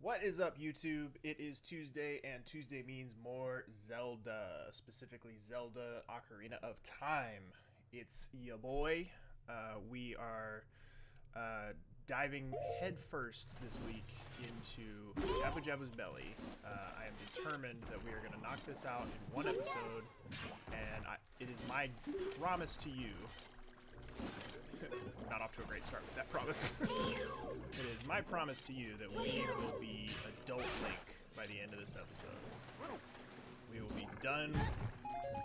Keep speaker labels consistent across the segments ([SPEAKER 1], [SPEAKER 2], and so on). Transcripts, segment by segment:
[SPEAKER 1] What is up, YouTube? It is Tuesday, and Tuesday means more Zelda, specifically Zelda Ocarina of Time. It's ya boy. We are diving headfirst this week into Jabba Jabba's belly. I am determined that we are going to knock this out in one episode, and it is my promise to you. Not off to a great start with that promise. It is my promise to you that we will be adult Link by the end of this episode. We will be done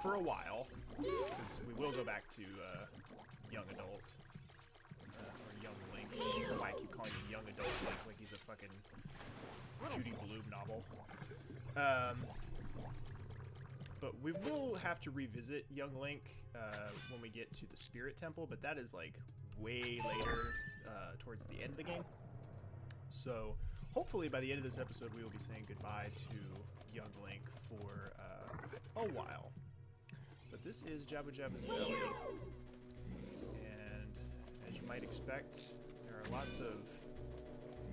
[SPEAKER 1] for a while, because we will go back to young adult, or young Link. I don't know why I keep calling him young adult Link like he's a fucking Judy Blume novel. But we will have to revisit Young Link when we get to the Spirit Temple, but that is like way later towards the end of the game. So hopefully by the end of this episode we will be saying goodbye to Young Link for a while. But this is Jabba Jabba's belly, and as you might expect, there are lots of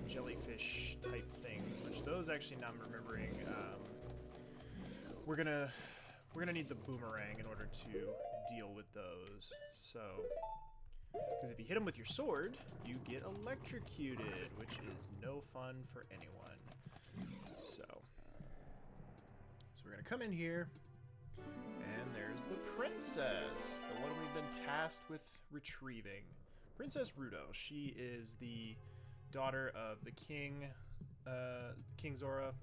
[SPEAKER 1] jellyfish type things, which those actually, now I'm remembering, we're gonna need the boomerang in order to deal with those. So, because if you hit them with your sword, you get electrocuted, which is no fun for anyone. So we're gonna come in here, and there's the princess, the one we've been tasked with retrieving. Princess Ruto. She is the daughter of the king, King Zora.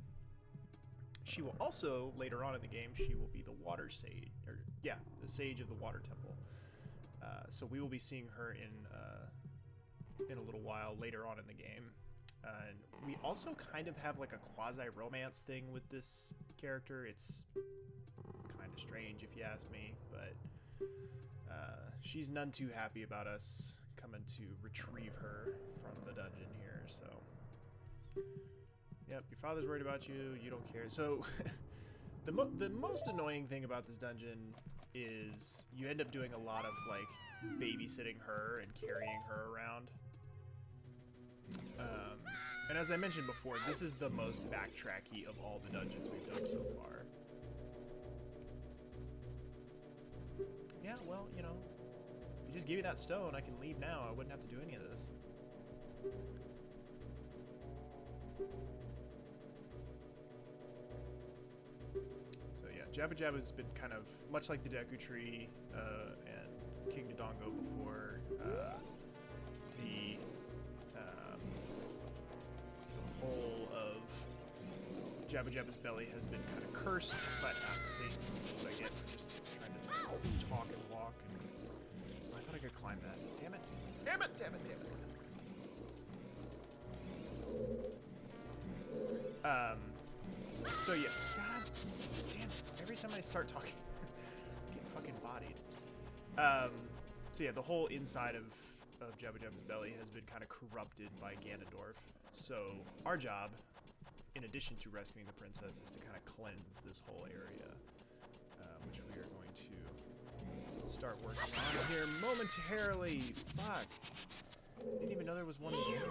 [SPEAKER 1] She will also, later on in the game, she will be the water sage, or yeah, the sage of the water temple. So we will be seeing her in a little while later on in the game. And we also kind of have like a quasi-romance thing with this character. It's kind of strange if you ask me, but she's none too happy about us coming to retrieve her from the dungeon here, so... Yep, your father's worried about you, you don't care. So, the most annoying thing about this dungeon is you end up doing a lot of, like, babysitting her and carrying her around. And as I mentioned before, this is the most backtracky of all the dungeons we've done so far. Yeah, well, you know, if you just give me that stone, I can leave now. I wouldn't have to do any of this. So yeah, Jabba Jabba's been kind of, much like the Deku Tree and King Dodongo before, the whole of Jabba Jabba's belly has been kind of cursed, but see, what I get for just trying to talk and walk, and oh, I thought I could climb that. Damn it. Damn it, damn it, damn it. So yeah, god damn it. Every time I start talking, I get fucking bodied. So yeah, the whole inside of Jabba Jabba's belly has been kind of corrupted by Ganondorf. So our job, in addition to rescuing the princess, is to kind of cleanse this whole area, which we are going to start working on here momentarily. Fuck. Didn't even know there was one here.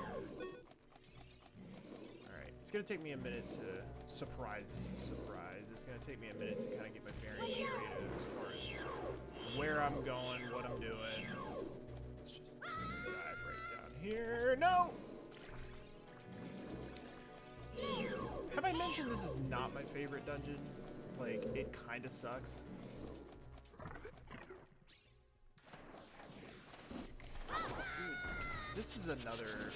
[SPEAKER 1] Alright, it's going to take me a minute to... Surprise. It's going to take me a minute to kind of get my bearings straight as far as where I'm going, what I'm doing. Let's just dive right down here. No! Have I mentioned this is not my favorite dungeon? Like, it kind of sucks. This is another,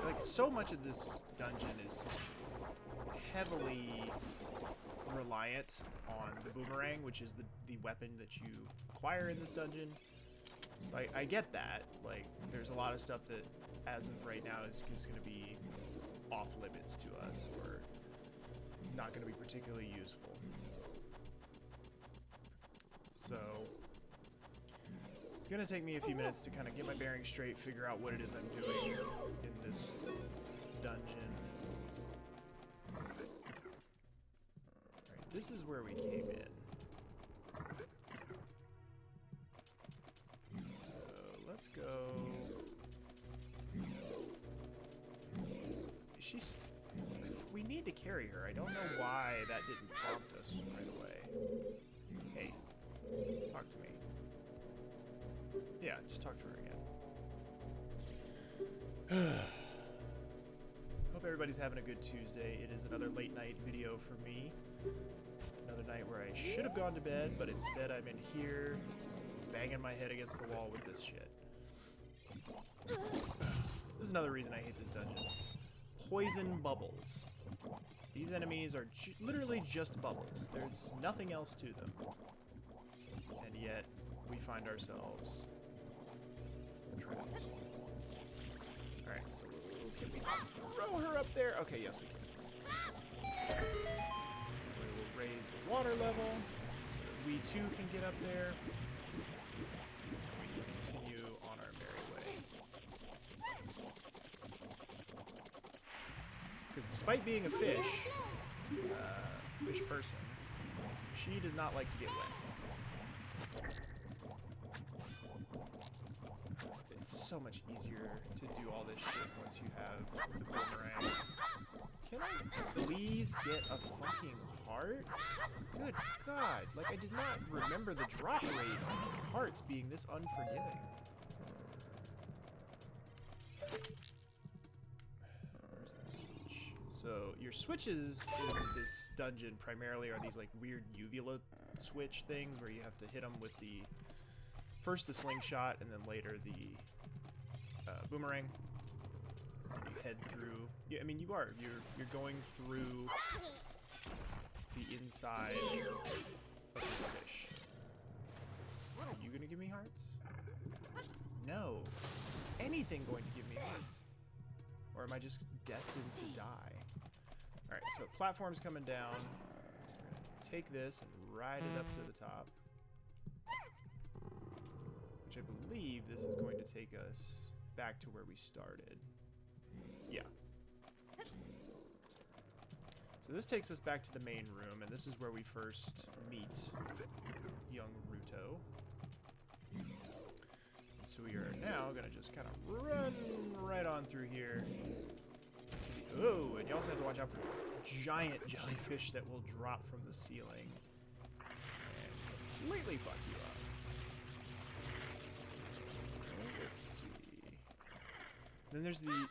[SPEAKER 1] like, so much of this dungeon is heavily reliant on the boomerang, which is the weapon that you acquire in this dungeon. So I get that. Like, there's a lot of stuff that, as of right now, is just going to be off limits to us, or it's not going to be particularly useful. So... it's gonna take me a few minutes to kind of get my bearings straight, figure out what it is I'm doing in this dungeon. Alright, this is where we came in. So let's go. She's... I we need to carry her. I don't know why that didn't prompt us right away. Hey, talk to me. Yeah, just talk to her again. Hope everybody's having a good Tuesday. It is another late night video for me. Another night where I should have gone to bed, but instead I'm in here banging my head against the wall with this shit. This is another reason I hate this dungeon. Poison bubbles. These enemies are literally just bubbles. There's nothing else to them. And yet, we find ourselves trapped. Alright, so can we throw her up there? Okay, yes we can. We will raise the water level so that we too can get up there. We can continue on our merry way. Because despite being a fish person, she does not like to get wet. It's so much easier to do all this shit once you have the boomerang. Can I please get a fucking heart? Good God, like I did not remember the drop rate on hearts being this unforgiving. Where's that switch? So your switches in this dungeon primarily are these like weird uvula switch things where you have to hit them with the first the slingshot and then later the boomerang. And you head through. Yeah, I mean you're going through the inside of this fish. Are you gonna give me hearts? No. Is anything going to give me hearts? Or am I just destined to die? Alright, so platform's coming down. We're gonna take this and ride it up to the top. Which I believe this is going to take us back to where we started. Yeah. So this takes us back to the main room, and this is where we first meet young Ruto. And so we are now gonna just kind of run right on through here. Oh, and you also have to watch out for giant jellyfish that will drop from the ceiling and completely fuck you up. Let's see. Then there's these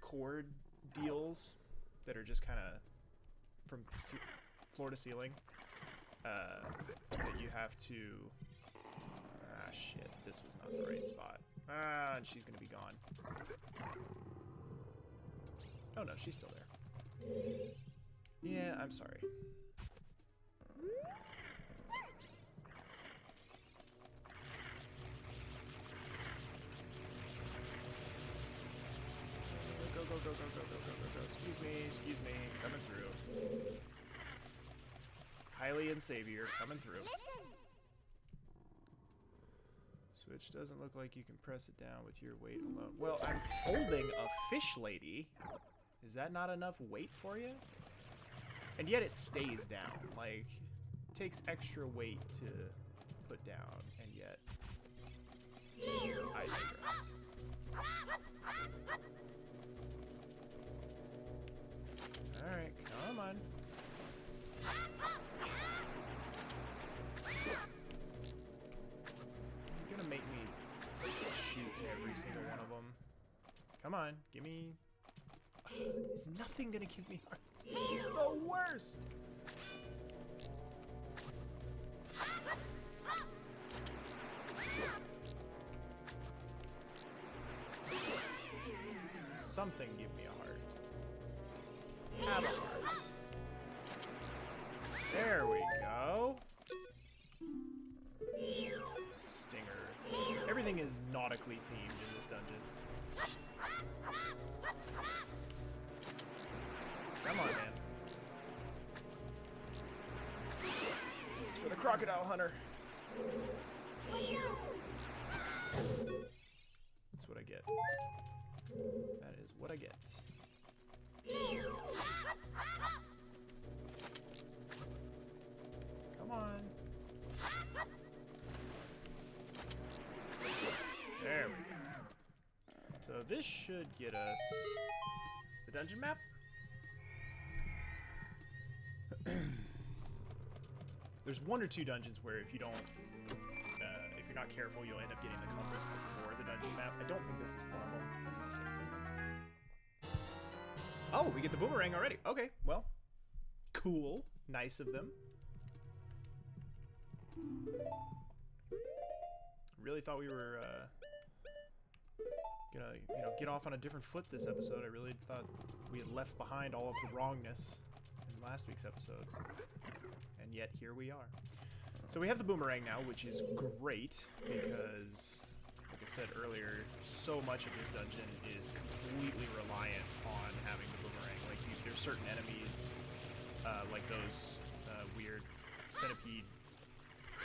[SPEAKER 1] cord deals that are just kind of from floor to ceiling that you have to... Ah, shit. This was not the right spot. Ah, and she's going to be gone. Oh, no, she's still there. Yeah, I'm sorry. Go, go, go, go, go, go, go, go, go. Excuse me, coming through. Hylia and Savior coming through. Switch doesn't look like you can press it down with your weight alone. Well, I'm holding a fish lady. Is that not enough weight for you? And yet it stays down. Like, it takes extra weight to put down, and yet I digress. Alright, come on. You're gonna make me shoot every single one of them. Come on, give me... Is nothing gonna give me hearts? This is the worst! Something give me a heart. Have a heart. There we go. Stinger. Everything is nautically themed in this dungeon. Come on, man. This is for the crocodile hunter. That's what I get. That is what I get. Come on. There we go. So this should get us the dungeon map. There's one or two dungeons where if you don't, if you're not careful, you'll end up getting the compass before the dungeon map. I don't think this is one of them. Oh, we get the boomerang already. Okay, well, cool. Nice of them. Really thought we were gonna, you know, get off on a different foot this episode. I really thought we had left behind all of the wrongness in last week's episode. And yet here we are. So we have the boomerang now, which is great because, like I said earlier, so much of this dungeon is completely reliant on having the boomerang. Like, there's certain enemies, like those weird centipede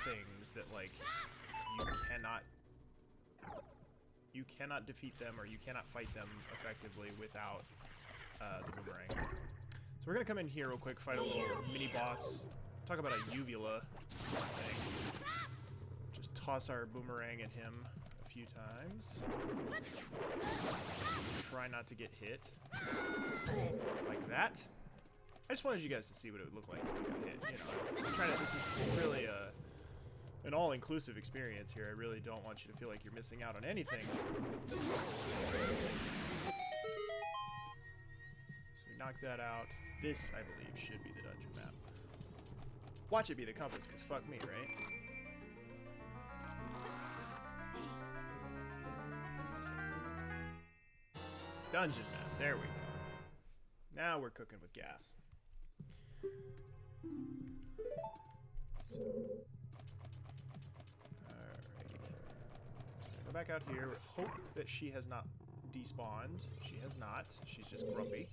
[SPEAKER 1] things that, like, you cannot defeat them, or you cannot fight them effectively without the boomerang. So we're gonna come in here real quick, fight a little mini boss. Talk about a uvula thing. Just toss our boomerang at him a few times. Try not to get hit. Like that. I just wanted you guys to see what it would look like if we got hit. You know, I'm trying to, this is really an all-inclusive experience here. I really don't want you to feel like you're missing out on anything. So we knock that out. This, I believe, should be the dungeon map. Watch it be the compass, because fuck me, right? Dungeon map. There we go. Now we're cooking with gas. So, alrighty. Go back out here. Hope that she has not despawned. She has not. She's just grumpy.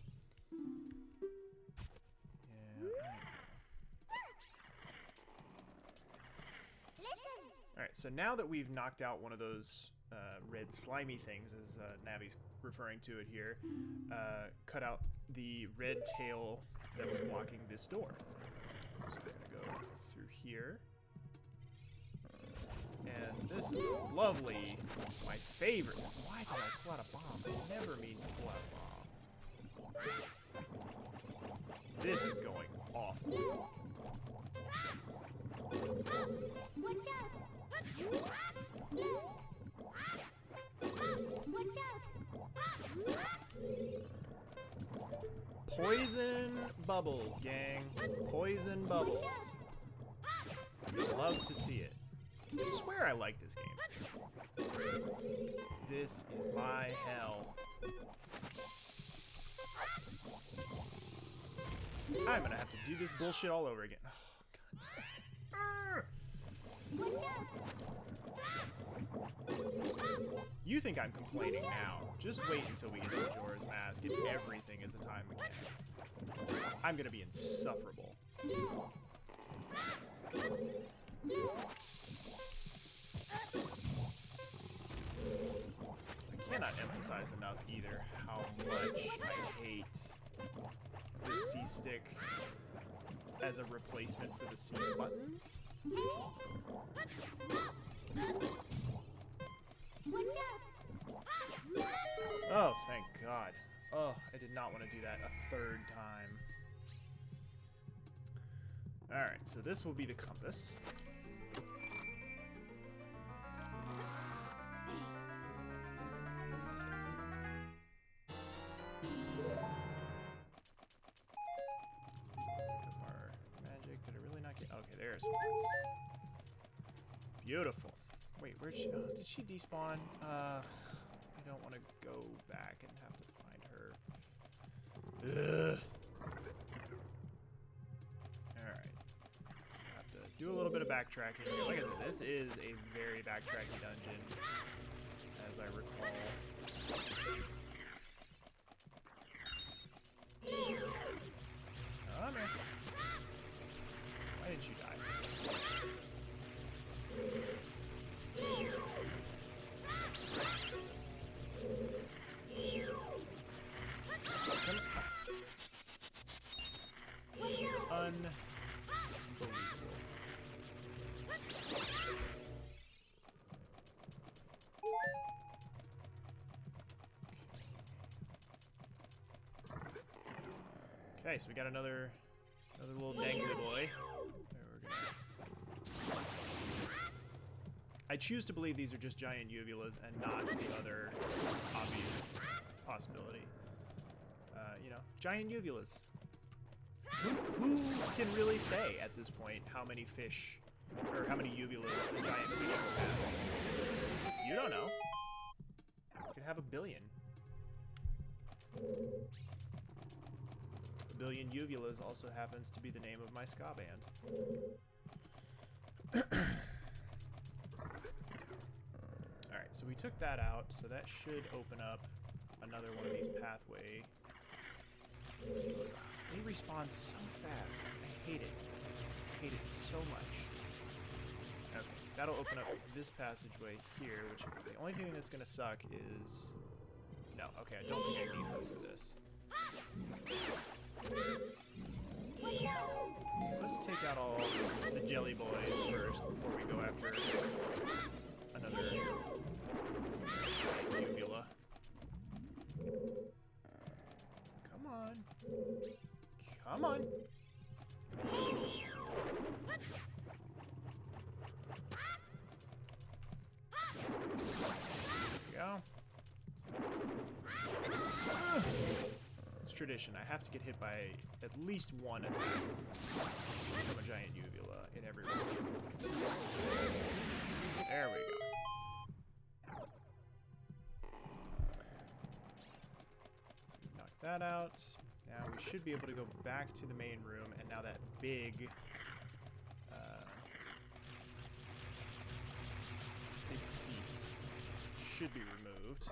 [SPEAKER 1] Alright, so now that we've knocked out one of those red slimy things, as Navi's referring to it here, cut out the red tail that was blocking this door. So we're going to go through here. And this is lovely, my favorite. Why did I pull out a bomb? I never mean to pull out a bomb. This is going awful. Poison bubbles, gang. Poison bubbles. Love to see it. I swear I like this game. This is my hell. I'm gonna have to do this bullshit all over again. Oh, God. You think I'm complaining now. Just wait until we get to Majora's Mask and everything is a time mechanic. I'm gonna be insufferable. I cannot emphasize enough either how much I hate the C-stick as a replacement for the C buttons. Oh, thank God. Oh, I did not want to do that a third time. Alright, so this will be the compass. Magic, did I really not get... Okay, there's one. Beautiful. Wait, where'd she... Oh, did she despawn? I don't want to go back and have to find her. Ugh. Alright. Have to do a little bit of backtracking here. Like I said, this is a very backtracky dungeon, as I recall. Oh, I'm here. Why didn't you die? Unbelievable. Okay, so we got another Another little dangly boy. There, we're gonna... I choose to believe these are just giant uvulas and not the other obvious possibility. You know, giant uvulas. Who can really say at this point how many fish, or how many uvulas a giant fish will have? You don't know. You could have a billion. A billion uvulas also happens to be the name of my ska band. Alright, so we took that out, so that should open up another one of these pathway. They respawn so fast. I hate it. I hate it so much. Okay, that'll open up this passageway here, which the only thing that's gonna suck is... No, okay, I don't think I need her for this. So let's take out all the jelly boys first before we go after another uvula. Come on. Come on. There we go. It's tradition. I have to get hit by at least one attack from a giant uvula in every one. There we go. Knock that out. Now we should be able to go back to the main room, and now that big piece should be removed.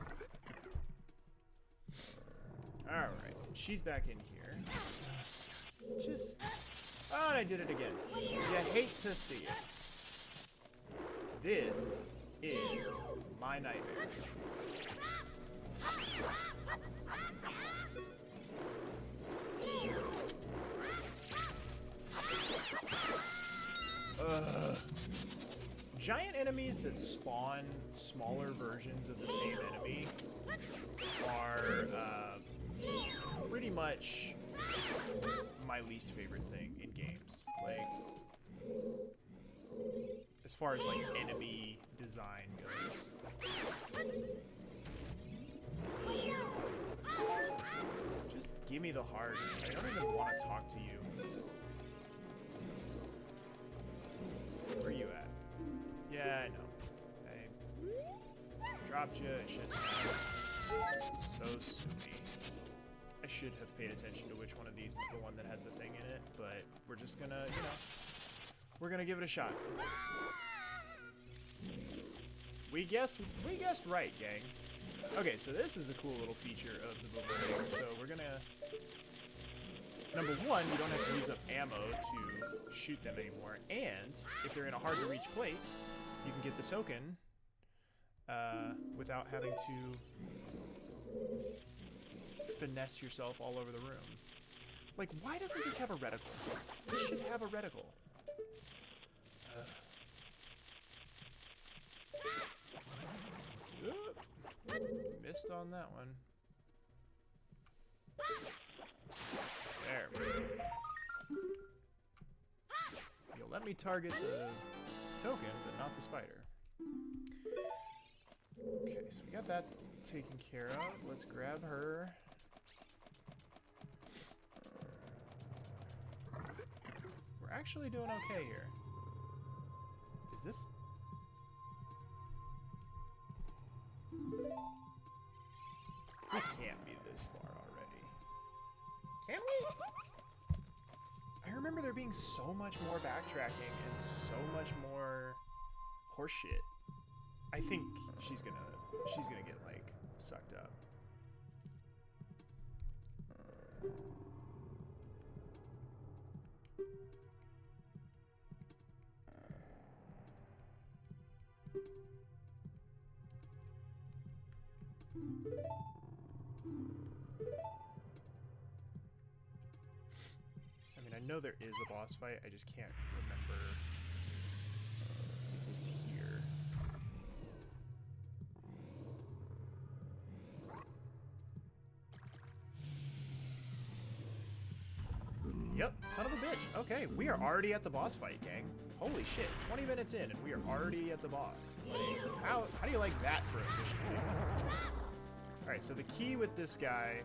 [SPEAKER 1] Alright, she's back in here. Just... Oh, and I did it again. You hate to see it. This is my nightmare. Giant enemies that spawn smaller versions of the same enemy are pretty much my least favorite thing in games. Like, as far as like enemy design goes. Just give me the hearts. I don't even want to talk to you. Where are you at? Yeah, I know. I dropped you. I shouldn't have. So sooty. I should have paid attention to which one of these was the one that had the thing in it, but we're just gonna, you know, we're gonna give it a shot. We guessed right, gang. Okay, so this is a cool little feature of the boomerang. So we're gonna, number one, you don't have to use up ammo to shoot them anymore, and if they're in a hard to reach place, you can get the token without having to finesse yourself all over the room. Like, why doesn't this have a reticle? This should have a reticle. Missed on that one. There we go. You'll let me target the token, but not the spider. Okay, so we got that taken care of. Let's grab her. We're actually doing okay here. Is this... We can't be this far already. Can we? I remember there being so much more backtracking and so much more horseshit. I think she's gonna get like sucked up. I mean, I know there is a boss fight, I just can't remember if it's here. Yep, son of a bitch. Okay, we are already at the boss fight, gang. Holy shit, 20 minutes in and we are already at the boss. Like, how do you like that for efficiency? Alright, so the key with this guy,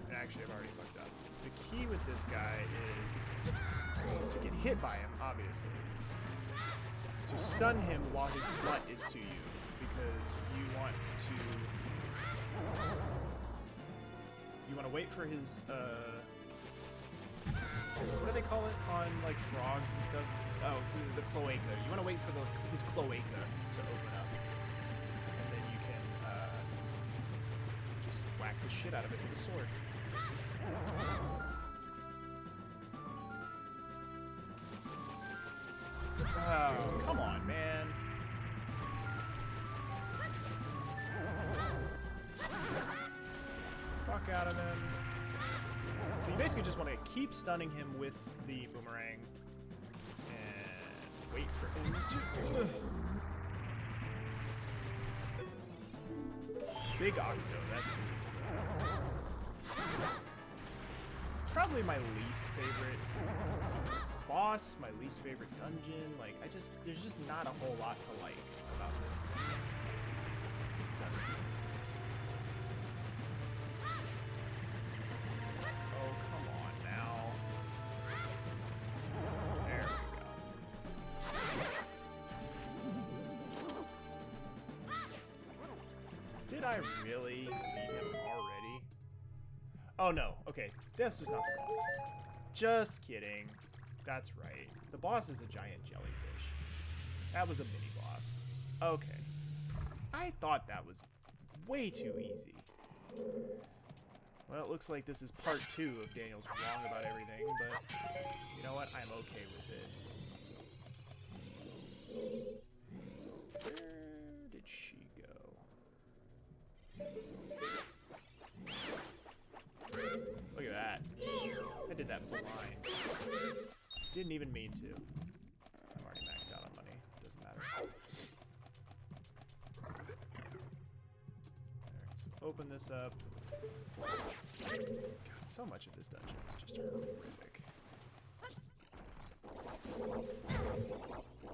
[SPEAKER 1] and actually I've already fucked up. The key with this guy is to get hit by him, obviously. To stun him while his butt is to you, because you want to wait for his what do they call it on like frogs and stuff? Oh, the cloaca. You want to wait for his cloaca to open up, and then you can just whack the shit out of it with a sword. Oh, come on, man. Fuck out of him. So you basically just want to keep stunning him with the boomerang and wait for him to... Big Octo, that's his, probably my least favorite boss, my least favorite dungeon. Like, there's just not a whole lot to like about this dungeon. Oh, come on now. There we go. Did I really beat him already? Oh no, okay, this was not the boss. Just kidding. That's right. The boss is a giant jellyfish. That was a mini boss. Okay. I thought that was way too easy. Well, it looks like this is part 2 of Daniel's wrong about everything, but you know what? I'm okay with it. So where did she go? Look at that. I did that blind. Didn't even mean to. I'm already maxed out on money. Doesn't matter. Alright, so open this up. God, so much of this dungeon is just horrific.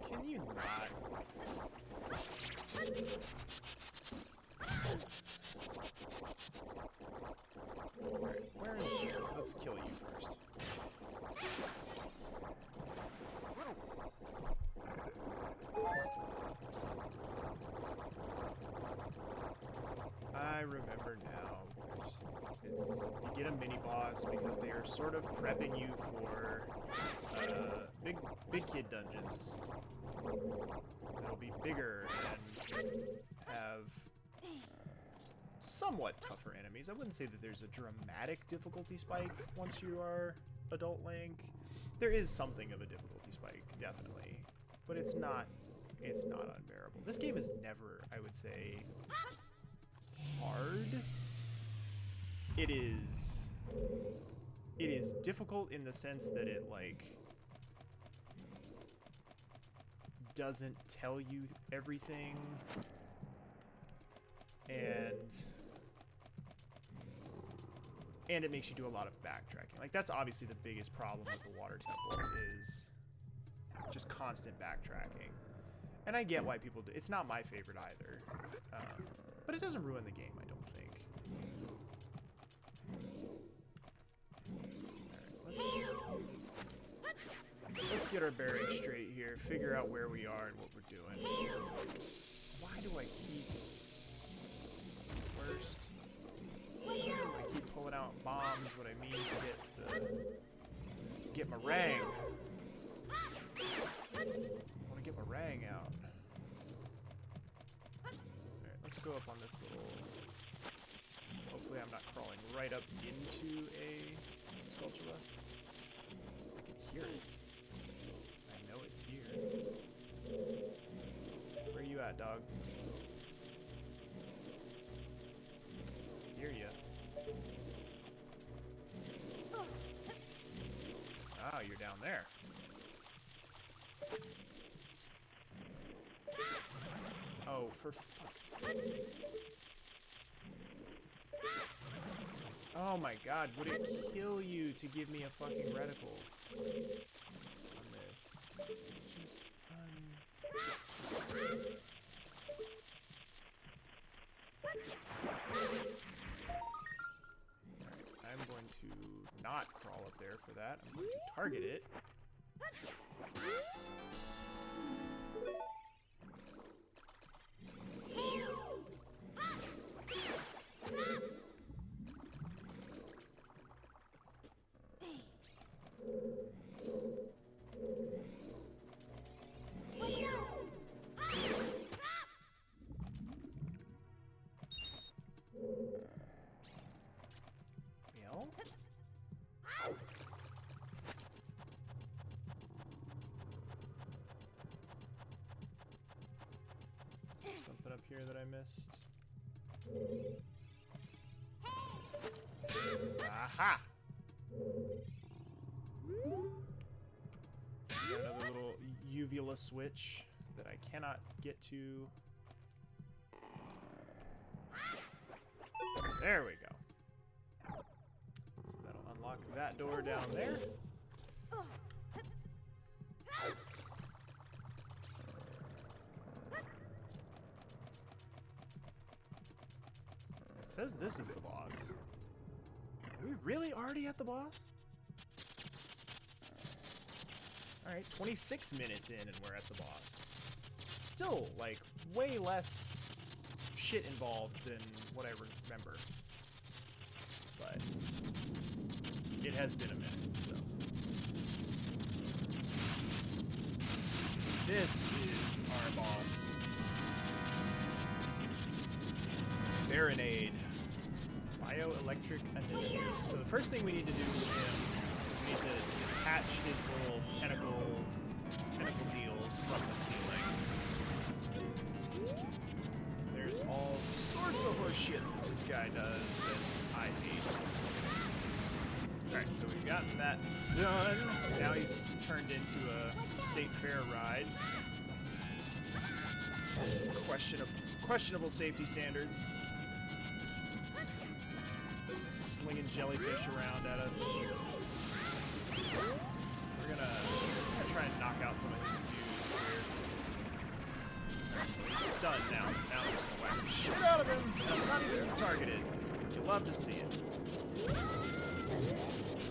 [SPEAKER 1] Can you not? Alright, where is it? Let's kill you first. I remember now. You get a mini boss because they are sort of prepping you for big kid dungeons. They'll be bigger and have somewhat tougher enemies. I wouldn't say that there's a dramatic difficulty spike once you are adult Link. There is something of a difficulty spike, definitely, but it's not unbearable. This game is never, I would say, hard. It is difficult in the sense that it like doesn't tell you everything, and it makes you do a lot of backtracking. Like, that's obviously the biggest problem with the water temple, is just constant backtracking. And I get why people do. It's not my favorite either, but it doesn't ruin the game, I don't think. Let's get our bearings straight here, figure out where we are and what we're doing. Why do I keep... This is the worst. I keep pulling out bombs when I mean to get meringue. I want to get meringue out. Alright, let's go up on this little... Hopefully I'm not crawling right up into a sculptura. I can hear it. I know it's here. Where you at, dog? Hear ya. Ah, you're down there. Oh, for fuck's sake. Oh my god, would it kill you to give me a fucking reticle on this. Just I'm going to not crawl up there for that. I'm going to target it. Something up here that I missed. Aha! Got another little uvula switch that I cannot get to. There we go. So that'll unlock that door down there. It says this is the boss. Are we really already at the boss? Alright, 26 minutes in and we're at the boss. Still, like, way less shit involved than what I remember. But it has been a minute, so. This is our boss. Baronade. Bioelectric annealing. So the first thing we need to do with him is we need to detach his little tentacle deals from the ceiling. There's all sorts of horse shit that this guy does that I hate. Alright, so we've gotten that done. Now he's turned into a state fair ride. Questionable safety standards. Slinging jellyfish around at us. We're gonna try and knock out some of his dudes here. He's stunned now, so now we're just gonna whack the shit out of him. And I'm not even targeted. You love to see it.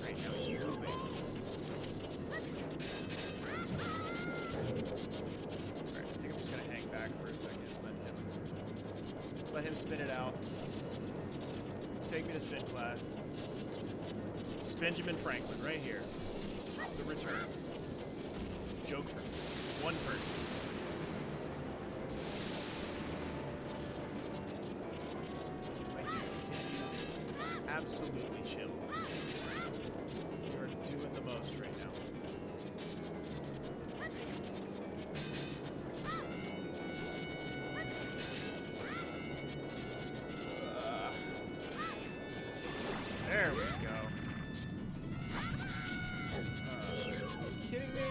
[SPEAKER 1] Right now he's moving. Alright, I think I'm just gonna hang back for a second and let him spin it out. Take me to spin class. It's Benjamin Franklin right here. The return. Joke for one person. My dude, can you absolutely chill? You are doing the most right now. There we go. Are you kidding me?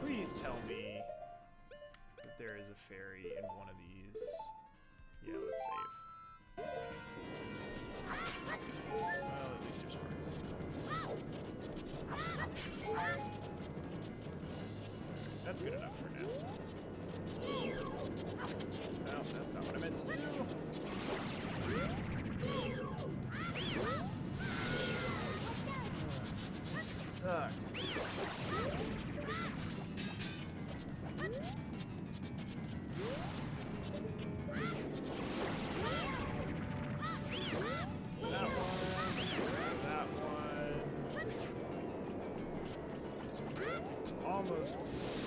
[SPEAKER 1] Please tell me that there is a fairy in one of these. Yeah, let's save. Well, at least there's hearts. That's good enough for now. No, that's not what I meant to do. Sucks. That one.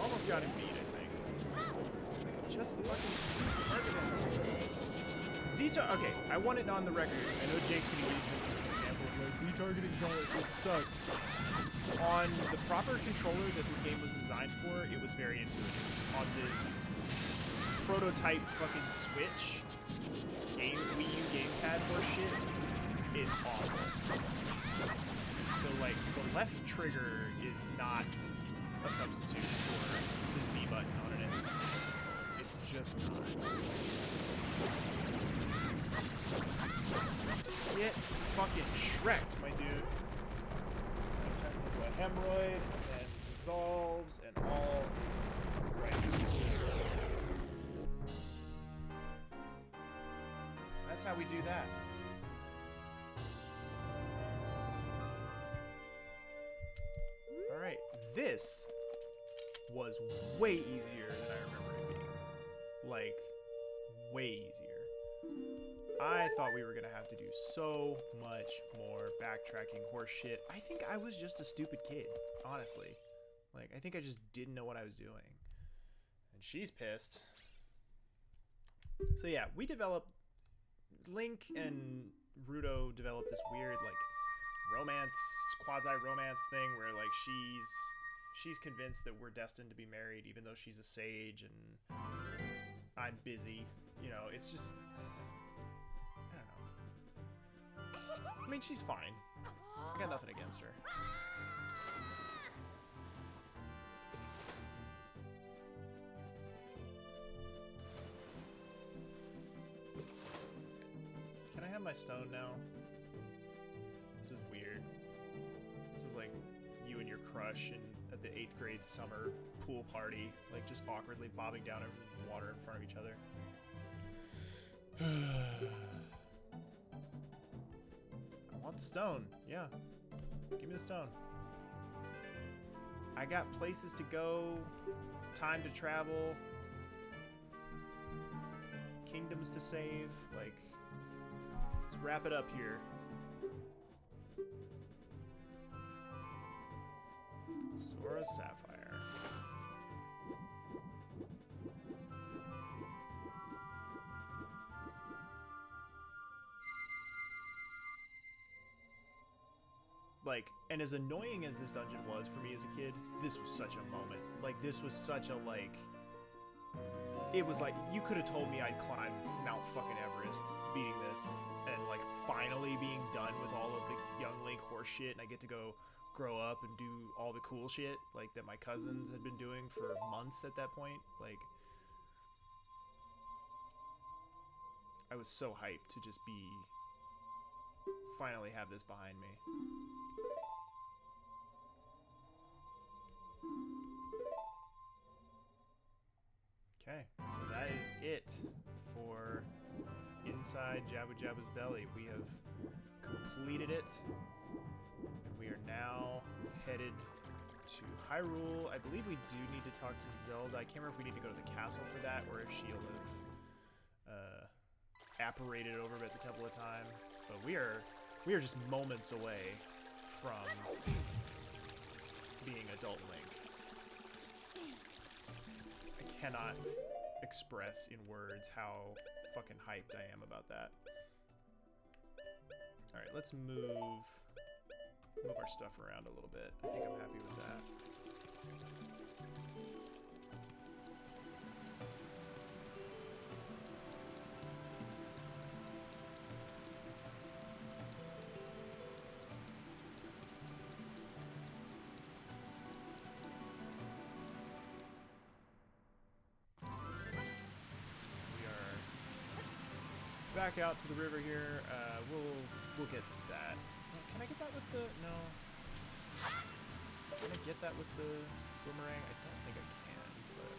[SPEAKER 1] Almost got him beat, I think. Just fucking target him. Okay, I want it on the record. I know Jake's gonna use this as an example of like Z-targeting sucks. On the proper controller that this game was designed for, it was very intuitive. On this prototype fucking Switch Wii U gamepad horseshit, it's awful. So like the left trigger is not a substitute for the Z button on an Xbox. It's just not. fucking Shrek'd, my dude. It turns into a hemorrhoid and dissolves and all is right. That's how we do that. Alright, this was way easier than I remember it being. Like, way easier. I thought we were gonna have to do so much more backtracking horse shit. I think I was just a stupid kid, honestly. Like, I think I just didn't know what I was doing. And she's pissed. So yeah, we developed... Link and Ruto developed this weird, like, romance, quasi-romance thing where, like, she's convinced that we're destined to be married even though she's a sage and I'm busy. You know, it's just... I don't know. I mean, she's fine. I got nothing against her. Can I have my stone now? This is weird. This is like you and your crush at the 8th grade summer pool party, like just awkwardly bobbing down in water in front of each other. I want the stone. Yeah. Give me the stone. I got places to go, time to travel, kingdoms to save. Like, let's wrap it up here. Zora Sapphire. Like, and as annoying as this dungeon was for me as a kid, this was such a moment. Like, this was such a, like... It was like, you could have told me I'd climb Mount fucking Everest beating this, and, like, finally being done with all of the young Link horse shit, and I get to go grow up and do all the cool shit, like, that my cousins had been doing for months at that point. Like, I was so hyped to just be... finally have this behind me. Okay, so that is it for inside Jabu Jabu's belly. We have completed it, and we are now headed to Hyrule. I believe we do need to talk to Zelda. I can't remember if we need to go to the castle for that, or if she'll have apparated over at the Temple of Time. But we are just moments away from being adult Link. I cannot express in words how fucking hyped I am about that. Alright, let's move our stuff around a little bit. I think I'm happy with that. Back out to the river here. We'll get that. Can I get that with the... No. Can I get that with the boomerang? I don't think I can, but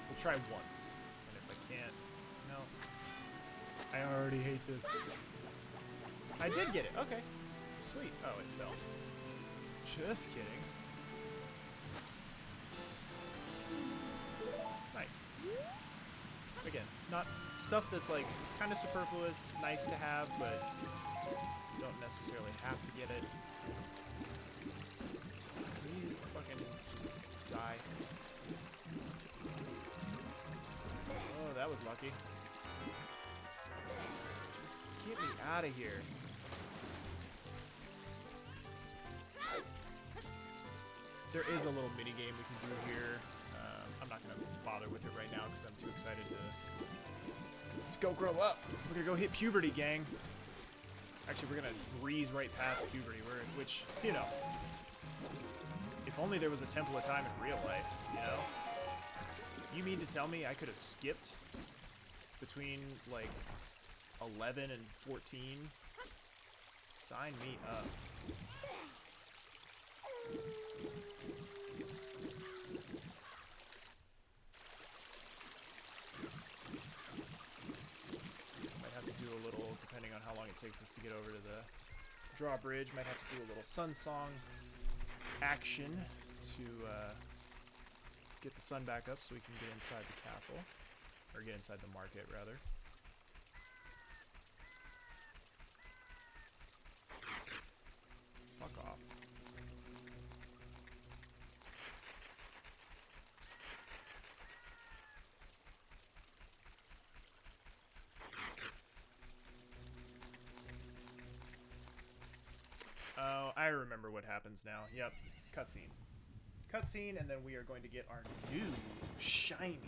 [SPEAKER 1] we'll try once. And if I can't... No. I already hate this. I did get it. Okay. Sweet. Oh, it fell. Just kidding. Nice. Again, not stuff that's like kind of superfluous, nice to have, but don't necessarily have to get it. Can you fucking just die? Oh, that was lucky. Just get me out of here. There is a little mini game we can do here. I'm not gonna bother with it right now because I'm too excited to go grow up. We're gonna go hit puberty, gang. Actually, we're gonna breeze right past puberty, which, you know, if only there was a Temple of Time in real life, you know? You mean to tell me I could have skipped between, like, 11 and 14 Sign me up. Might have to do a little, depending on how long it takes us to get over to the drawbridge, might have to do a little sun song action to get the sun back up so we can get inside the castle. Or get inside the market, rather. Fuck off. Oh, I remember what happens now. Yep, cutscene. Cutscene, and then we are going to get our new, shiny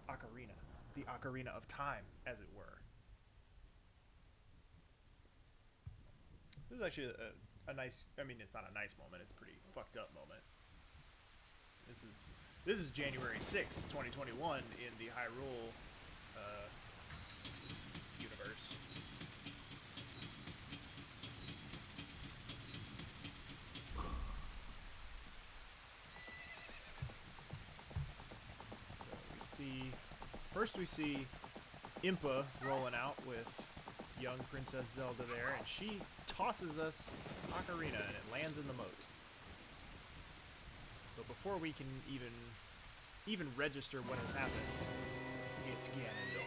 [SPEAKER 1] Ocarina. The Ocarina of Time, as it were. This is actually a nice, I mean, it's not a nice moment, it's a pretty fucked up moment. This is January 6th, 2021 in the Hyrule universe. So first we see Impa rolling out with young Princess Zelda there, and she tosses us Ocarina, and it lands in the moat. But before we can even register what has happened, it's Ganondorf.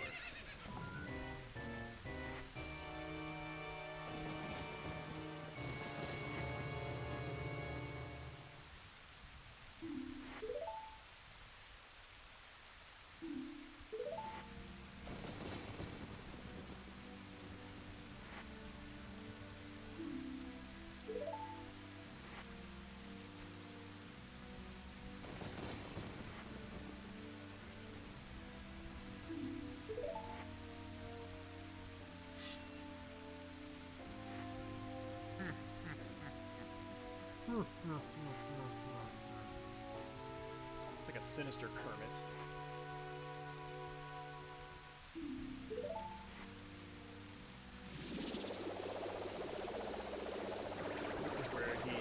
[SPEAKER 1] It's like a sinister Kermit. This is where he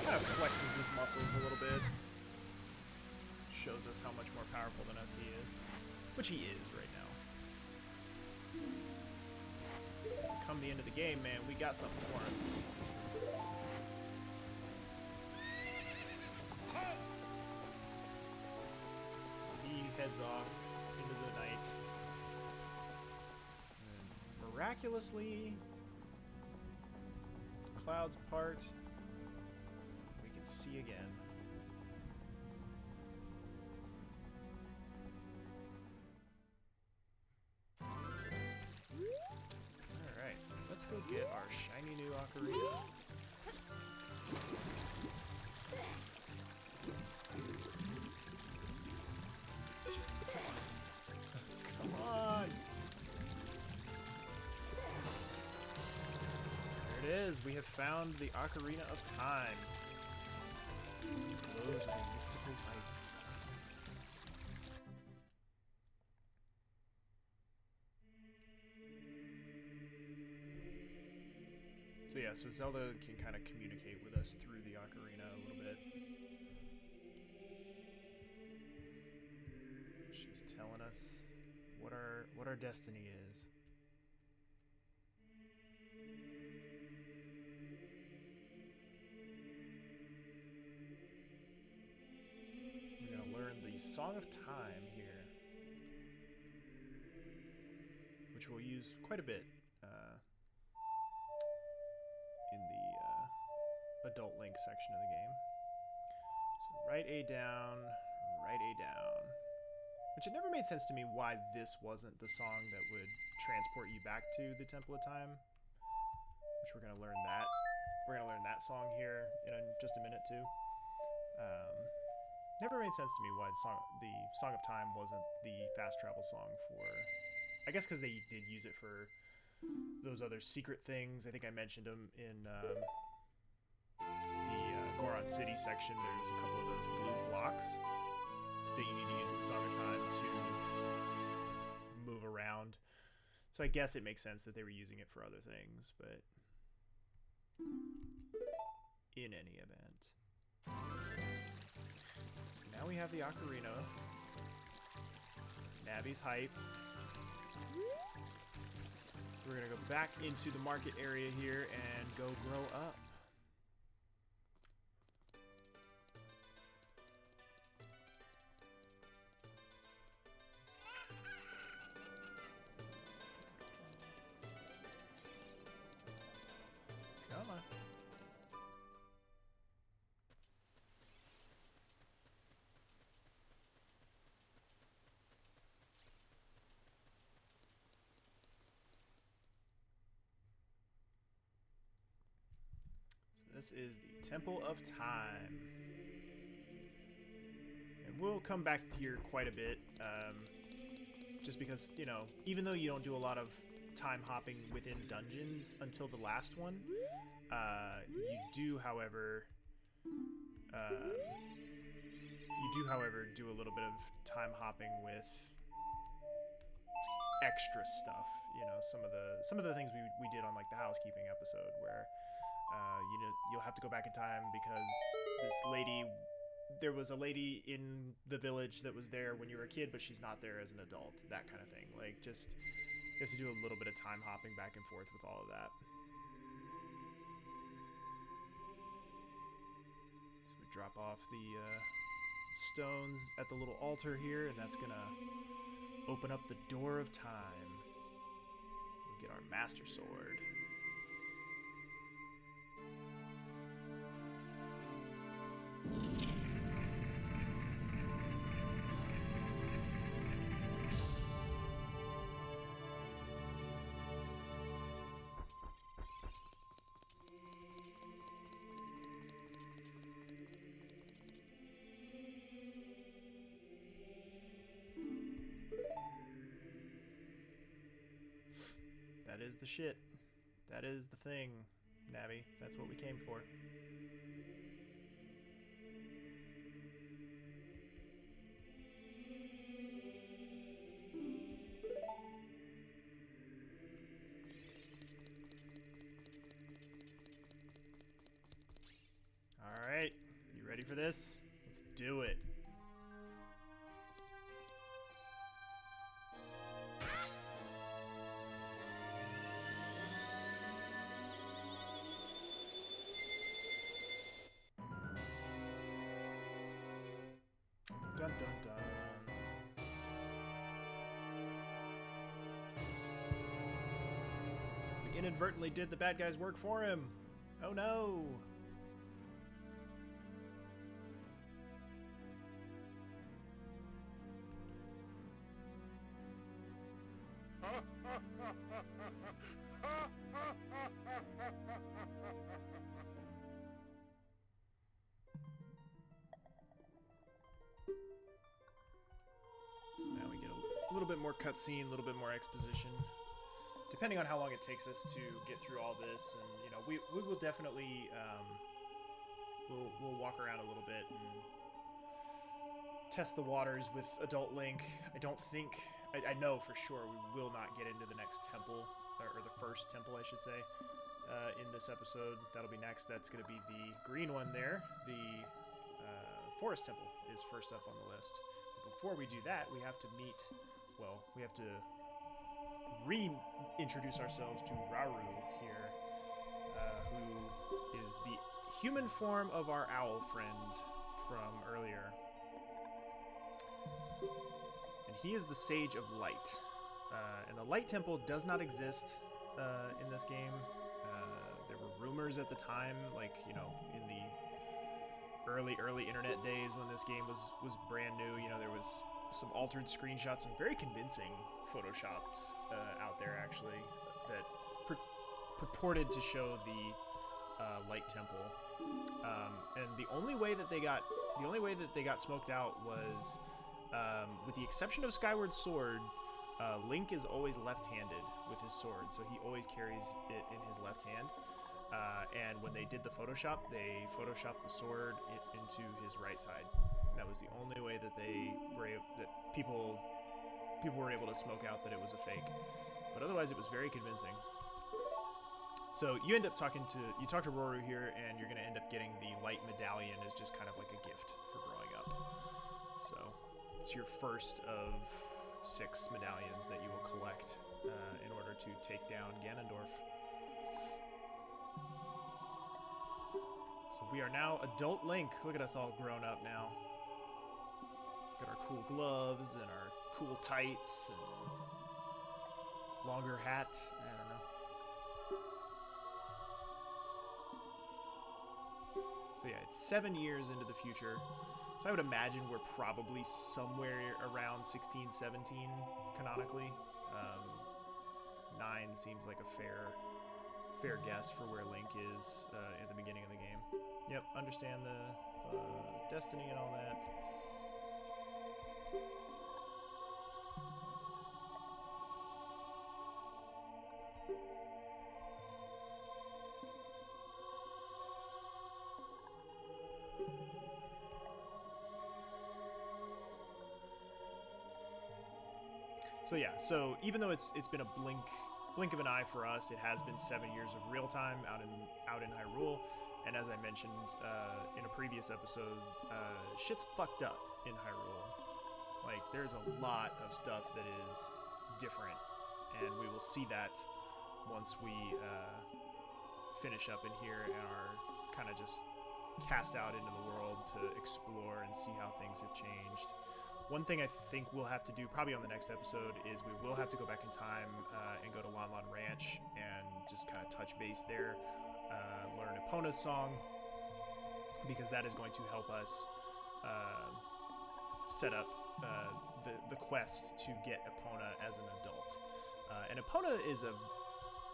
[SPEAKER 1] kind of flexes his muscles a little bit. Shows us how much more powerful than us he is. Which he is right now. Come the end of the game, man, we got something for him. Heads off into the night. And miraculously, the clouds part. We can see again. Alright, so let's go get our shiny new Ocarina. Come on! There it is. We have found the Ocarina of Time. It glows with a mystical light. So yeah, so Zelda can kind of communicate with us through the Ocarina a little bit. She's telling us what our destiny is. We're gonna learn the Song of Time here, which we'll use quite a bit in the Adult Link section of the game. So right A down, right A down. Which it never made sense to me why this wasn't the song that would transport you back to the Temple of Time. Which we're going to learn that. We're going to learn that song here in just a minute too. Never made sense to me why the Song of Time wasn't the fast travel song for... I guess because they did use it for those other secret things. I think I mentioned them in the Goron City section. There's a couple of those blue blocks that you need to use the Song of Time to move around. So I guess it makes sense that they were using it for other things, but In any event. So now we have the Ocarina. Navi's hype. So we're gonna go back into the market area here and go grow up. Come on. This is the Temple of Time. And we'll come back here quite a bit, just because, you know, even though you don't do a lot of time hopping within dungeons until the last one, you do, however, do a little bit of time hopping with extra stuff. You know, some of the things we did on like the housekeeping episode, where you know, you'll have to go back in time because there was a lady in the village that was there when you were a kid, but she's not there as an adult. That kind of thing. Like, just, you have to do a little bit of time hopping back and forth with all of that. So we drop off the stones at the little altar here, and that's gonna open up the door of time. We get our Master Sword. That is the shit. That is the thing, Navi. That's what we came for. Alright, you ready for this? Let's do it. Dun dun dun. We inadvertently did the bad guy's work for him. Oh no. So now we get a little bit more cutscene, a little bit more exposition, depending on how long it takes us to get through all this. And you know, we will definitely we'll walk around a little bit and test the waters with Adult Link. I know for sure we will not get into the next temple, or the first temple, I should say, in this episode. That'll be next. That's going to be the green one there. The Forest Temple is first up on the list. But before we do that, we have to we have to reintroduce ourselves to Raru here, who is the human form of our owl friend from earlier. And he is the Sage of Light. And the Light Temple does not exist in this game. There were rumors at the time, like, you know, in the early internet days when this game was brand new, you know, there was some altered screenshots, some very convincing photoshops out there, actually, that purported to show the Light Temple. And the only way that they got smoked out was, with the exception of Skyward Sword, Link is always left-handed with his sword, so he always carries it in his left hand. And when they did the Photoshop, they photoshopped the sword into his right side. That was the only way that people were able to smoke out that it was a fake. But otherwise, it was very convincing. So you end up talk to Roru here, and you're gonna end up getting the light medallion as just kind of like a gift for growing up. So it's your first of 6 medallions that you will collect in order to take down Ganondorf. So we are now adult Link. Look at us all grown up now. Got our cool gloves and our cool tights and longer hat. I don't know. So yeah, it's 7 years into the future. So I would imagine we're probably somewhere around 16, 17 canonically. 9 seems like a fair guess for where Link is at the beginning of the game. Yep, understand the destiny and all that. So yeah, so even though it's been a blink of an eye for us, it has been 7 years of real time out in Hyrule, and as I mentioned in a previous episode, shit's fucked up in Hyrule. Like, there's a lot of stuff that is different, and we will see that once we finish up in here and are kind of just cast out into the world to explore and see how things have changed. One thing I think we'll have to do, probably on the next episode, is we will have to go back in time and go to Lon Lon Ranch and just kind of touch base there, learn Epona's song, because that is going to help us set up the quest to get Epona as an adult. And Epona is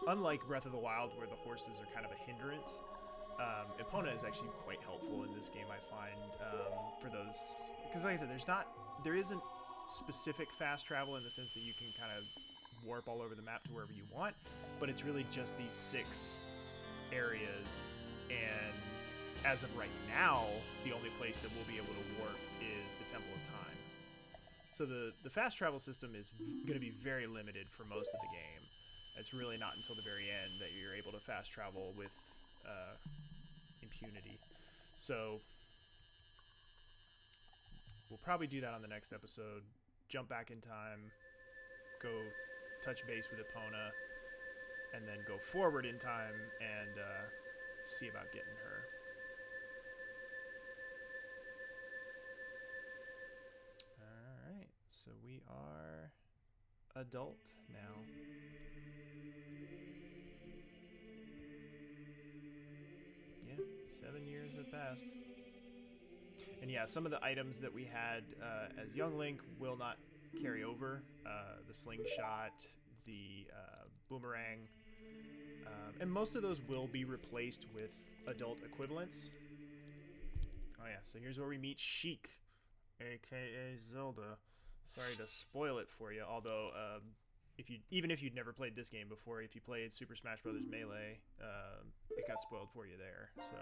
[SPEAKER 1] unlike Breath of the Wild, where the horses are kind of a hindrance. Epona is actually quite helpful in this game, I find, for those, because like I said, there isn't specific fast travel in the sense that you can kind of warp all over the map to wherever you want, but it's really just these 6 areas, and as of right now, the only place that we'll be able to warp is the Temple of Time. So the fast travel system is going to be very limited for most of the game. It's really not until the very end that you're able to fast travel with impunity. So we'll probably do that on the next episode. Jump back in time, go touch base with Epona, and then go forward in time and see about getting her. Alright, so we are adult now. Yeah, 7 years have passed. And yeah, some of the items that we had as young Link will not carry over. The slingshot, the boomerang, and most of those will be replaced with adult equivalents. Oh yeah, so here's where we meet Sheik, aka Zelda. Sorry to spoil it for you, although even if you'd never played this game before, if you played Super Smash Bros. Melee, it got spoiled for you there. So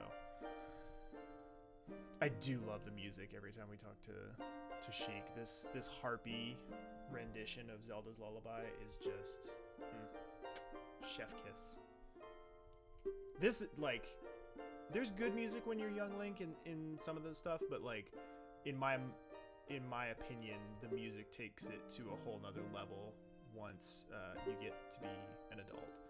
[SPEAKER 1] I do love the music every time we talk to Sheik. This harpy rendition of Zelda's Lullaby is just chef kiss. This, like, there's good music when you're young Link in some of this stuff, but like in my opinion, the music takes it to a whole nother level once you get to be an adult.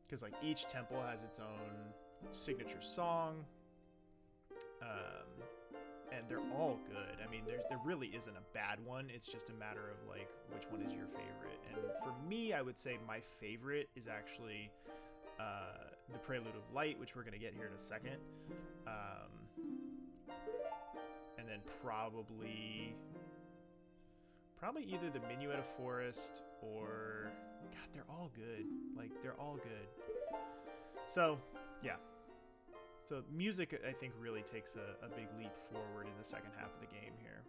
[SPEAKER 1] Because like each temple has its own signature song, and they're all good. I mean, there really isn't a bad one. It's just a matter of like which one is your favorite. And for me, I would say my favorite is actually the Prelude of Light, which we're gonna get here in a second, and then probably either the Minuet of Forest or God, they're all good. Like, they're all good. So yeah. So music, I think, really takes a big leap forward in the second half of the game here.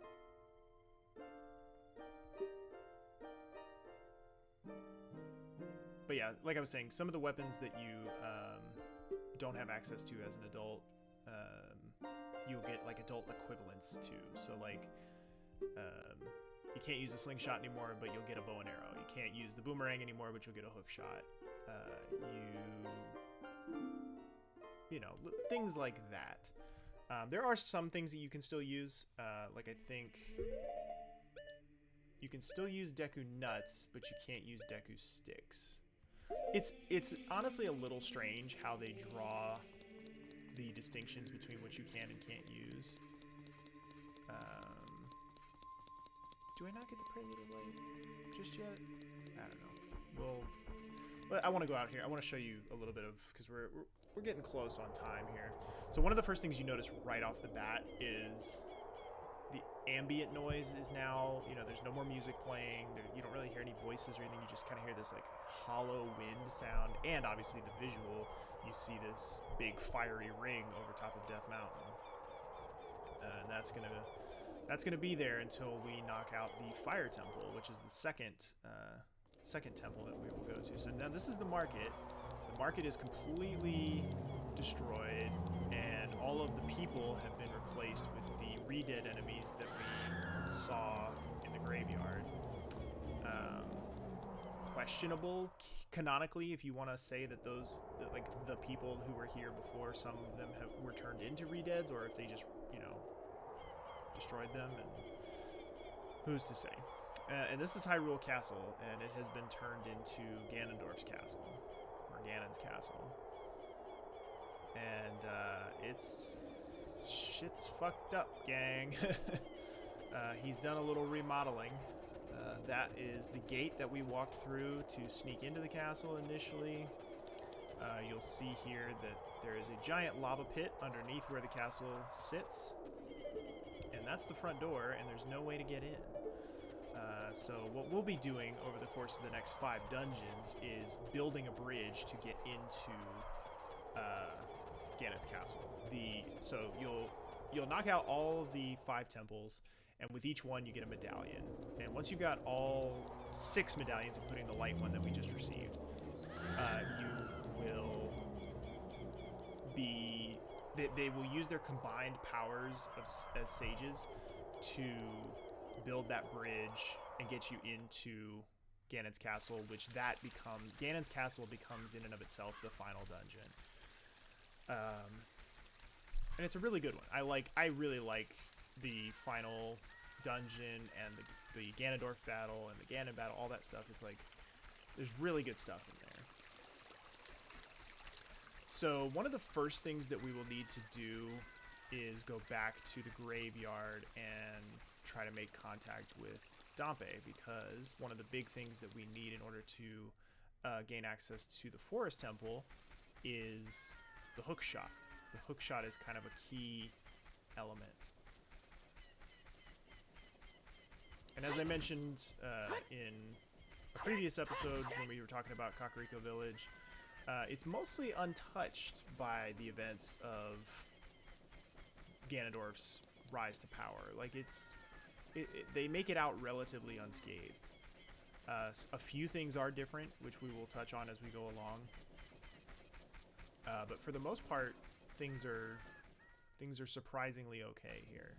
[SPEAKER 1] But yeah, like I was saying, some of the weapons that you don't have access to as an adult, you'll get like adult equivalents to. So like You can't use a slingshot anymore, but you'll get a bow and arrow. You can't use the boomerang anymore, but you'll get a hook shot. You know, things like that. There are some things that you can still use. Like I think you can still use Deku nuts, but you can't use Deku sticks. It's honestly a little strange how they draw the distinctions between what you can and can't use. Do I not get the Prelude of Light just yet? I don't know. Well, I want to go out here. I want to show you a little bit of, because we're getting close on time here. So one of the first things you notice right off the bat is the ambient noise is now, you know, there's no more music playing. You don't really hear any voices or anything. You just kind of hear this like hollow wind sound, and obviously the visual. You see this big fiery ring over top of Death Mountain. And that's gonna be there until we knock out the Fire Temple, which is the second temple that we will go to. So now this is the market. The market is completely destroyed, and all of the people have been replaced with the re-dead enemies that we saw in the graveyard. Questionable canonically if you want to say that the people who were here before, some of them were turned into re-deads, or if they just, you know, destroyed them, and who's to say. And this is Hyrule Castle, and it has been turned into Ganondorf's castle, or Ganon's castle. And shit's fucked up, gang. He's done a little remodeling. That is the gate that we walked through to sneak into the castle initially. You'll see here that there is a giant lava pit underneath where the castle sits. And that's the front door, and there's no way to get in. So what we'll be doing over the course of the next 5 dungeons is building a bridge to get into Ganon's castle. So you'll knock out all of the 5 temples, and with each one you get a medallion. And once you've got all 6 medallions, including the light one that we just received, you will be... They will use their combined powers as sages to build that bridge and get you into Ganon's castle, which Ganon's castle becomes in and of itself the final dungeon. And it's a really good one. I really like the final dungeon and the Ganondorf battle and the Ganon battle, all that stuff. It's like, there's really good stuff in there. So one of the first things that we will need to do is go back to the graveyard and try to make contact with Dampé, because one of the big things that we need in order to gain access to the Forest Temple is the hook shot. The hook shot is kind of a key element. And as I mentioned in a previous episode when we were talking about Kakariko Village, it's mostly untouched by the events of Ganondorf's rise to power. Like, they make it out relatively unscathed. A few things are different, which we will touch on as we go along. But for the most part, things are surprisingly okay here.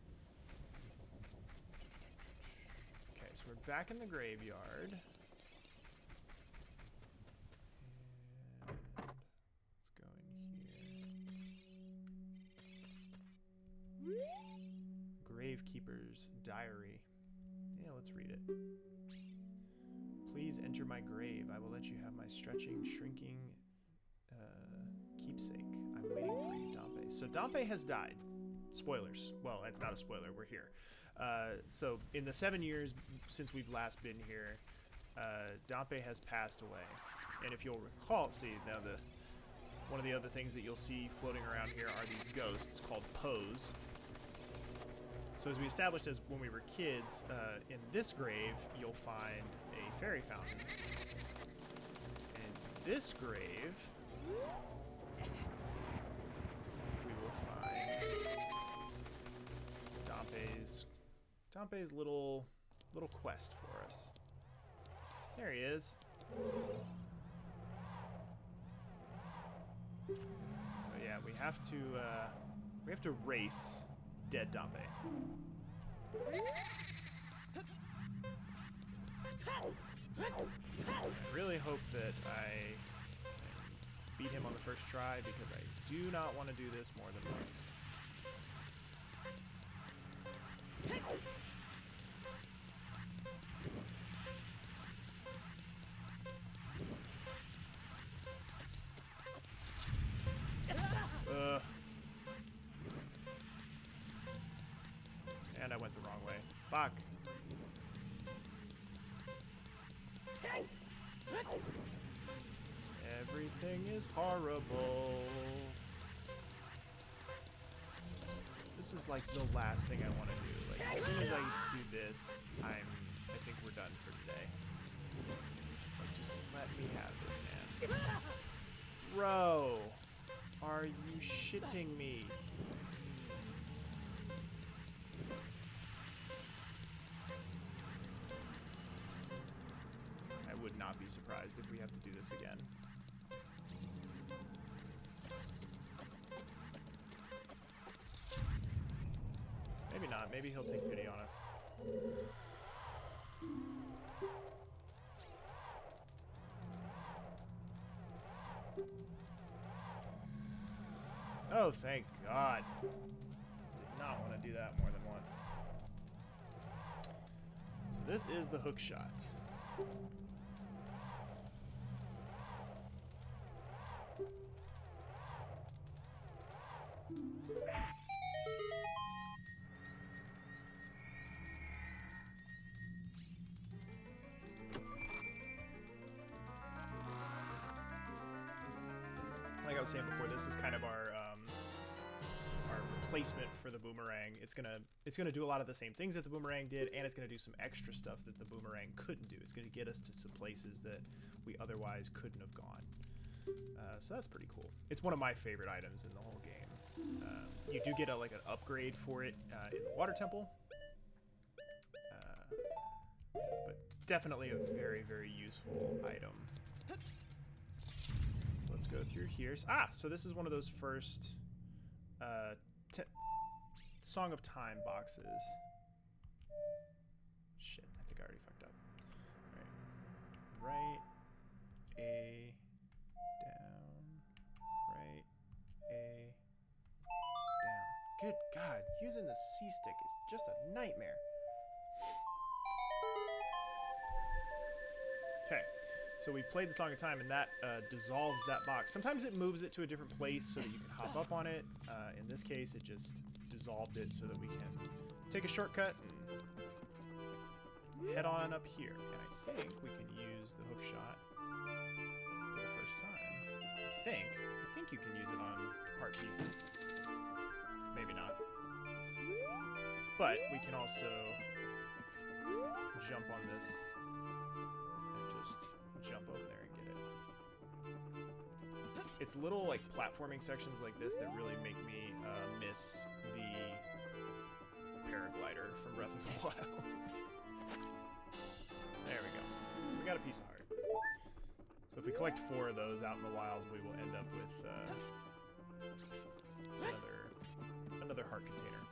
[SPEAKER 1] Okay, so we're back in the graveyard. Gravekeeper's Diary. Yeah, let's read it. Please enter my grave. I will let you have my stretching, shrinking keepsake. I'm waiting for you, Dampé. So Dampé has died. Spoilers. Well, it's not a spoiler. We're here. So in the 7 years since we've last been here, Dampé has passed away. And if you'll recall, see, now one of the other things that you'll see floating around here are these ghosts called Pose. So as we established as when we were kids, in this grave, you'll find a fairy fountain. In this grave, we will find Dampé's little quest for us. There he is. So yeah, we have to race dead Dampé. I really hope that I beat him on the first try, because I do not want to do this more than once. And I went the wrong way. Fuck. Everything is horrible. This is like the last thing I want to do. Like, as soon as I do this, I think we're done for today. Like, just let me have this, man. Bro, are you shitting me? I would not be surprised if we have to do this again. Maybe not. Maybe he'll take pity on us. Oh, thank God. Did not want to do that more than once. So this is the hook shot. Like I was saying before, this is kind of our replacement for the boomerang. It's gonna do a lot of the same things that the boomerang did, and it's gonna do some extra stuff that the boomerang couldn't do. It's gonna get us to some places that we otherwise couldn't have gone. So that's pretty cool. It's one of my favorite items in the whole game. You do get like an upgrade for it in the water temple, but definitely a very, very useful item. So let's go through here. So this is one of those first Song of Time boxes. Shit, I think I already fucked up. Right, A, down, right, A, down. Good God, using the C-stick is just a nightmare. Okay, so we played the Song of Time, and that dissolves that box. Sometimes it moves it to a different place so that you can hop up on it. In this case, it just dissolved it so that we can take a shortcut and head on up here. And I think we can use the hook shot for the first time. I think you can use it on heart pieces. Maybe not. But we can also jump on this and just jump over there and get it. It's little like platforming sections like this that really make me miss the paraglider from Breath of the Wild. There we go. So we got a piece of heart. So if we collect 4 of those out in the wild, we will end up with another heart container.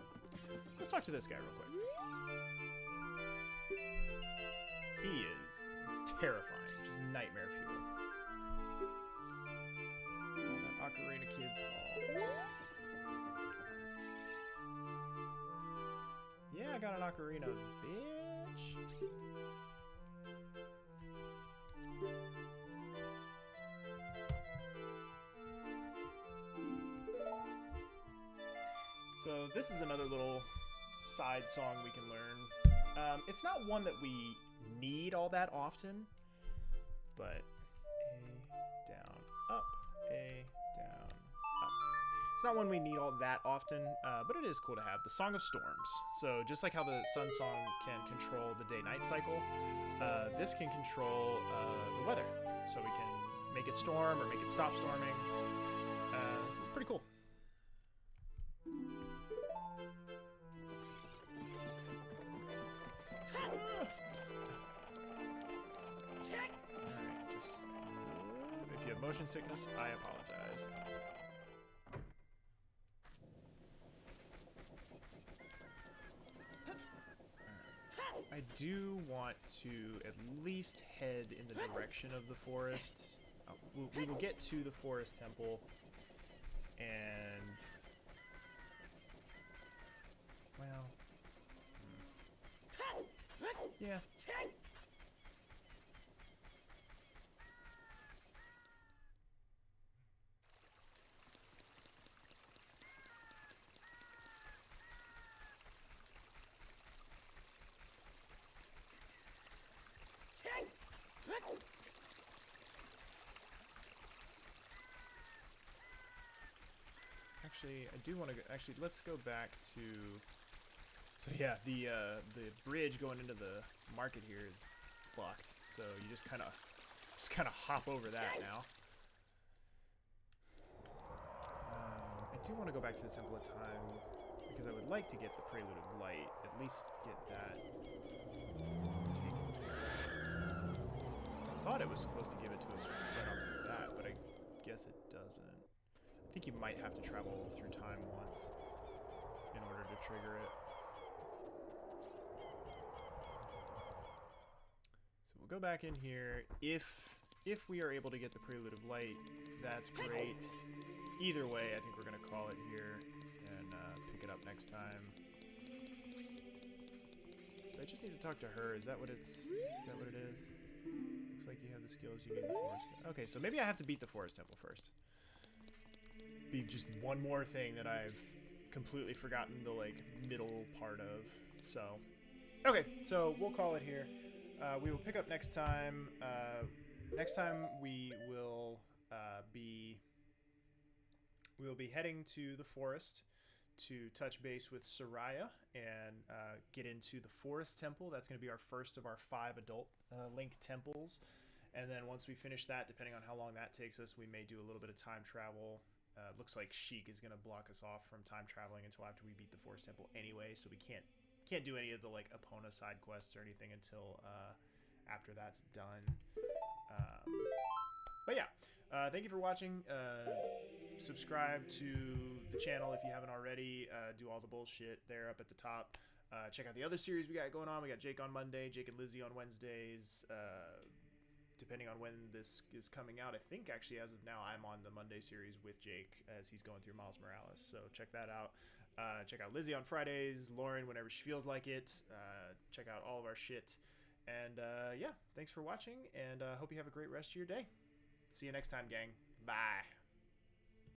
[SPEAKER 1] Let's talk to this guy real quick. He is terrifying, just nightmare fuel. Oh, that Ocarina Kid's fault. Yeah, I got an ocarina, bitch. So this is another little side song we can learn. It's not one that we need all that often, but A, down, up, A, down, up. It's not one we need all that often, but it is cool to have. The Song of Storms. So just like how the Sun Song can control the day-night cycle, this can control the weather. So we can make it storm or make it stop storming. So it's pretty cool. Motion sickness, I apologize. I I do want to at least head in the direction of the forest. We will get to the forest temple, and well, yeah. Actually, I do want to go. Actually, let's go back to. So yeah, the bridge going into the market here is fucked. So you just kind of hop over that now. I do want to go back to the Temple of Time because I would like to get the Prelude of Light. At least get that taken care of. I thought it was supposed to give it to us right off the bat, but I guess it doesn't. I think you might have to travel through time once in order to trigger it. So we'll go back in here. If we are able to get the Prelude of Light, that's great. Either way, I think we're gonna call it here and pick it up next time. So I just need to talk to her. Is that what it is? Looks like you have the skills you need the forest. Okay, so maybe I have to beat the forest temple first. Be just one more thing that I've completely forgotten the middle part of. So okay, so we'll call it here. We will pick up next time. Next time we will be heading to the forest to touch base with Soraya and get into the forest temple. That's going to be our first of our 5 adult Link temples. And then once we finish that, depending on how long that takes us, we may do a little bit of time travel. Looks like Sheik is going to block us off from time traveling until after we beat the forest temple anyway, so we can't do any of the Epona side quests or anything until after that's done. But yeah, thank you for watching. Subscribe to the channel if you haven't already. Do all the bullshit there up at the top. Check out the other series we got going on. We got Jake on Monday, Jake and Lizzie on Wednesdays. Depending on when this is coming out, I think actually as of now I'm on the Monday series with Jake as he's going through Miles Morales. So check that out. Check out Lizzie on Fridays, Lauren whenever she feels like it. Check out all of our shit. And yeah, thanks for watching, and hope you have a great rest of your day. See you next time, gang. Bye.